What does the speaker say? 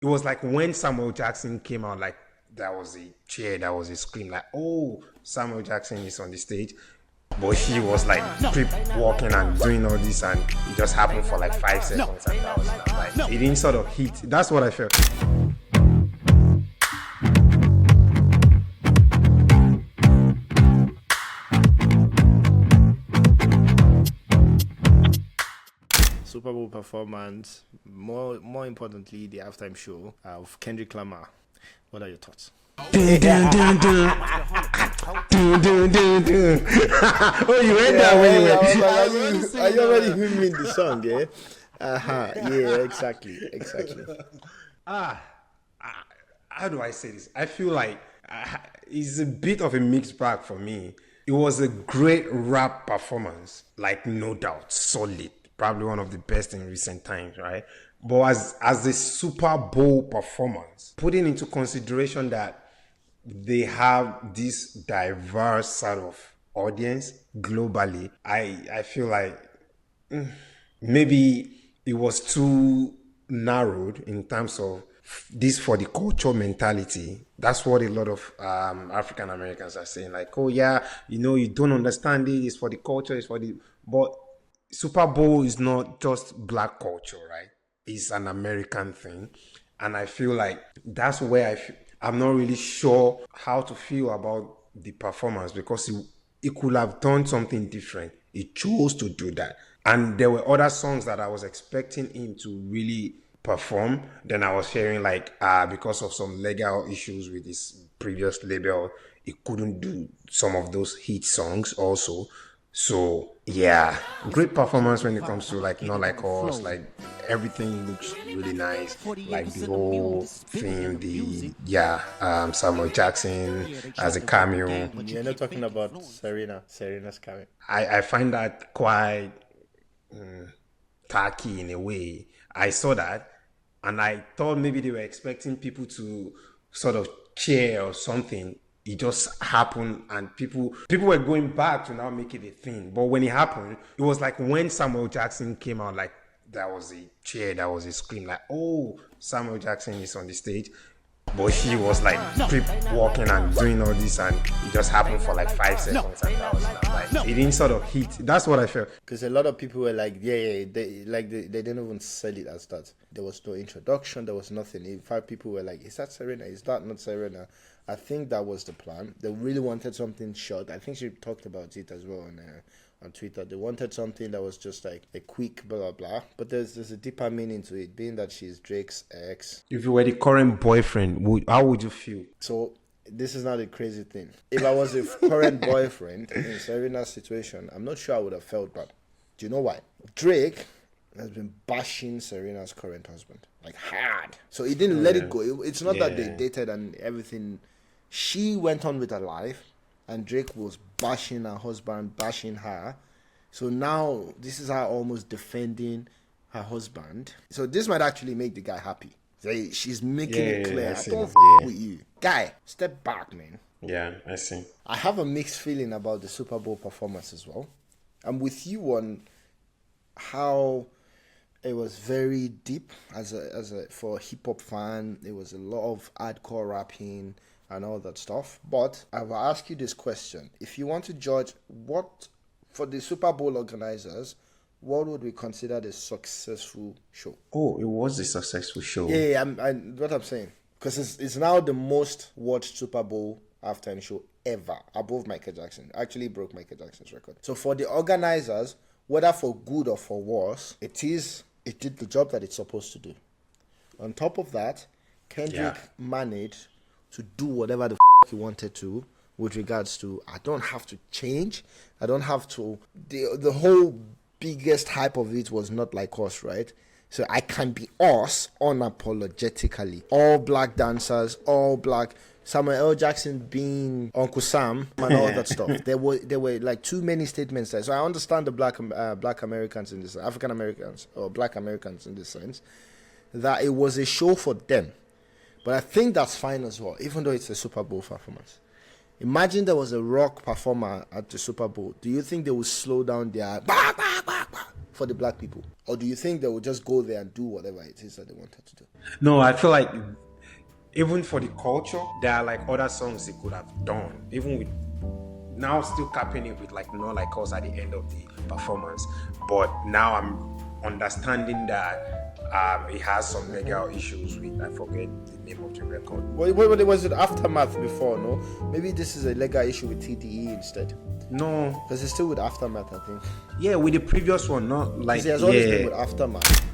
It was like when Samuel Jackson came out, like there was a cheer, there was a scream, like, oh, Samuel Jackson is on the stage. But he was like creep walking and doing all this, and it just happened for like 5 seconds, and that was it. Like, it didn't sort of hit. That's what I felt. Super Bowl performance, more importantly, the halftime show of Kendrick Lamar. What are your thoughts? Dun, dun, dun, dun. Dun, dun, dun, dun. Oh, you heard that when you went. Are you already humming the song, yeah? Yeah, exactly. How do I say this? I feel like it's a bit of a mixed bag for me. It was a great rap performance, like no doubt, solid, probably one of the best in recent times, right? But as a Super Bowl performance, putting into consideration that they have this diverse sort of audience globally, I feel like maybe it was too narrowed in terms of this for the culture mentality. That's what a lot of African Americans are saying. Like, oh yeah, you don't understand it. It's for the culture. It's for the. But Super Bowl is not just black culture, right? It's an American thing, and I feel like that's where I'm not really sure how to feel about the performance, because it could have done something different. It chose to do that. And there were other songs that I was expecting him to really perform. Then I was hearing like, because of some legal issues with his previous label, he couldn't do some of those hit songs also. So yeah, great performance when it comes to like Not Like Us, like everything looks really nice, like the whole theme, Samuel Jackson as a cameo. You're not talking about Serena's cameo. I find that quite tacky in a way. I saw that and I thought maybe they were expecting people to sort of cheer or something. It just happened and people were going back to now make it a thing. But when it happened, it was like when Samuel Jackson came out, like there was a cheer, there was a scream, like, oh, Samuel Jackson is on the stage. But he was like creep walking and doing all this, and it just happened for like 5 seconds, and that was it. Like, it didn't sort of hit. That's what I felt. Because a lot of people were like, they didn't even sell it as that. There was no introduction, there was nothing. In fact, people were like, is that Serena? Is that not Serena? I think that was the plan. They really wanted something short. I think she talked about it as well on Twitter. They wanted something that was just like a quick blah blah blah. But there's a deeper meaning to it, being that she's Drake's ex. If you were the current boyfriend, how would you feel? So this is not a crazy thing. If I was a current boyfriend in Serena's situation, I'm not sure I would have felt bad. Do you know why? Drake has been bashing Serena's current husband like hard. So he didn't let it go. It's not that they dated and everything. She went on with her life, and Drake was bashing her husband, bashing her. So now this is her almost defending her husband. So this might actually make the guy happy. She's making it clear. I don't with you. Guy, step back, man. Yeah, I see. I have a mixed feeling about the Super Bowl performance as well. I'm with you on how it was very deep for a hip hop fan. It was a lot of hardcore rapping and all that stuff. But I will ask you this question. If you want to judge for the Super Bowl organizers, what would we consider the successful show? Oh, it was a successful show. Yeah, what I'm saying. Because it's now the most watched Super Bowl halftime show ever, above Michael Jackson. Actually broke Michael Jackson's record. So for the organizers, whether for good or for worse, it did the job that it's supposed to do. On top of that, Kendrick managed to do whatever the he wanted to with regards to, I don't have to change. I don't have to. The whole biggest hype of it was Not Like Us, right? So I can be us unapologetically. All black dancers, all black. Samuel L. Jackson being Uncle Sam and all that stuff. There were like too many statements there. So I understand the black Americans in this, African Americans or black Americans in this sense, that it was a show for them. But I think that's fine as well, even though it's a Super Bowl performance. Imagine there was a rock performer at the Super Bowl. Do you think they would slow down their for the black people? Or do you think they will just go there and do whatever it is that they wanted to do? No, I feel like even for the culture, there are like other songs they could have done, even with now still capping it with like Not Like Us at the end of the performance. But now I'm understanding that it has some legal issues with, I forget the name of the record. What was it, Aftermath before, no? Maybe this is a legal issue with TDE instead. No, Because it's still with Aftermath, I think. yeah, with the previous one, not like He has always been with Aftermath.